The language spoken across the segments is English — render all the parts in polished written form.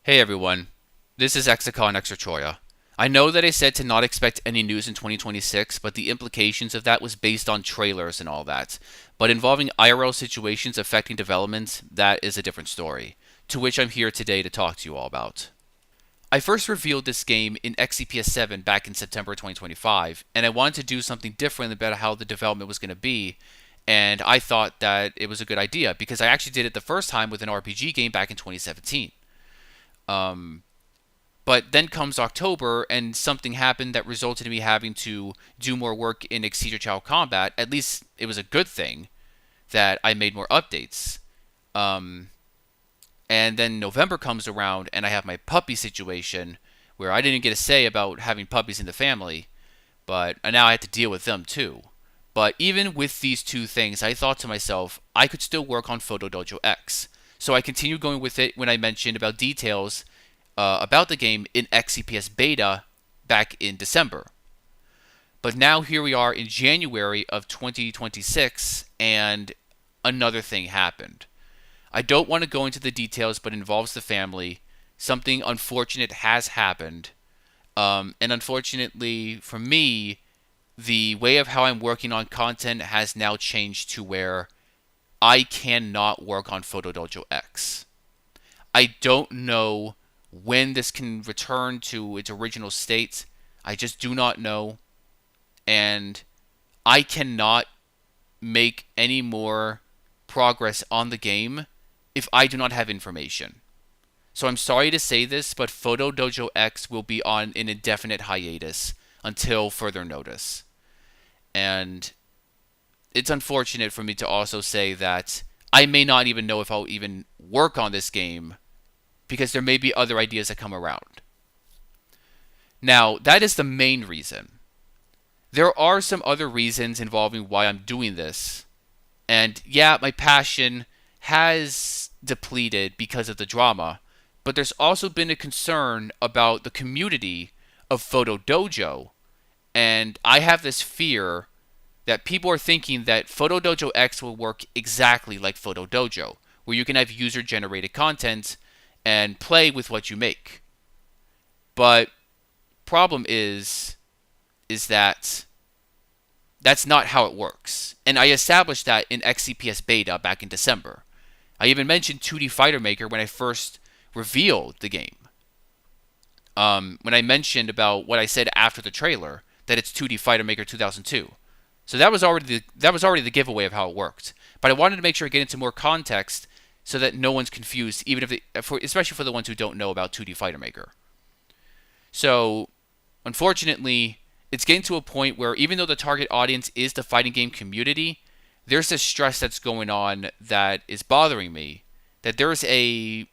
Hey everyone, this is Exicon Extratroya. I know that I said to not expect any news in 2026, but the implications of that was based on trailers and all that. But involving IRL situations affecting development, that is a different story, to which I'm here today to talk to you all about. I first revealed this game in XCPS 7 back in September 2025, and I wanted to do something different about how the development was going to be, and I thought that it was a good idea because I actually did it the first time with an RPG game back in 2017. Um, But then comes October, and something happened that resulted in me having to do more work in Exceeder Child Combat. At least it was a good thing that I made more updates. Um, and then November comes around, and I have my puppy situation where I didn't get a say about having puppies in the family, but now I have to deal with them too. But even with these two things, I thought to myself, I could still work on Photo Dojo X. So I continued going with it when I mentioned about details about the game in XCPS beta back in December. But now here we are in January of 2026, and another thing happened. I don't want to go into the details, but it involves the family. Something unfortunate has happened. And unfortunately for me, the way of how I'm working on content has now changed to where I cannot work on Photo Dojo X. I don't know when this can return to its original state. I just do not know. And I cannot make any more progress on the game if I do not have information. So I'm sorry to say this, but Photo Dojo X will be on an indefinite hiatus until further notice. And it's unfortunate for me to also say that I may not even know if I'll even work on this game because there may be other ideas that come around. Now, that is the main reason. There are some other reasons involving why I'm doing this. And yeah, my passion has depleted because of the drama, but there's also been a concern about the community of Photo Dojo. And I have this fear that people are thinking that Photo Dojo X will work exactly like Photo Dojo, where you can have user generated content and play with what you make. But problem is that that's not how it works. And I established that in XCPS beta back in December. I even mentioned 2D Fighter Maker when I first revealed the game. When I mentioned about what I said after the trailer, that it's 2D Fighter Maker 2002. So that was already the giveaway of how it worked. But I wanted to make sure I get into more context so that no one's confused, even if especially for the ones who don't know about 2D Fighter Maker. So, unfortunately, it's getting to a point where even though the target audience is the fighting game community, there's this stress that's going on that is bothering me. That there's a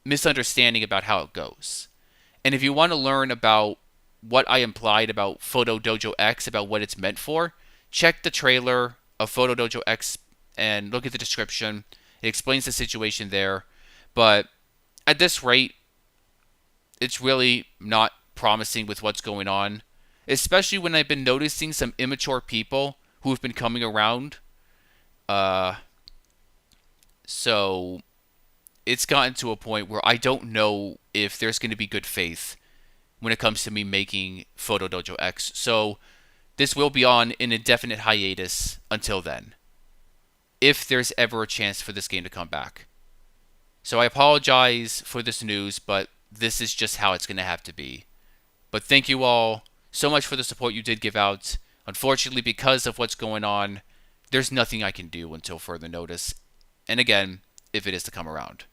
misunderstanding about how it goes. And if you want to learn about what I implied about Photo Dojo X, about what it's meant for, check the trailer of Photo Dojo X and look at the description. It explains the situation there. But at this rate, it's really not promising with what's going on, especially when I've been noticing some immature people who have been coming around. Uh, so it's gotten to a point where I don't know if there's going to be good faith when it comes to me making Photo Dojo X. So this will be on an indefinite hiatus until then, if there's ever a chance for this game to come back. So I apologize for this news, but this is just how it's going to have to be. But thank you all so much for the support you did give out. Unfortunately, because of what's going on, there's nothing I can do until further notice. And again, if it is to come around.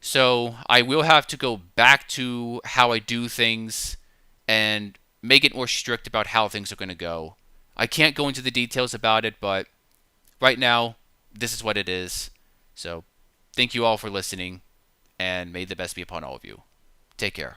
So I will have to go back to how I do things and make it more strict about how things are going to go. I can't go into the details about it, but right now, this is what it is. So thank you all for listening, and may the best be upon all of you. Take care.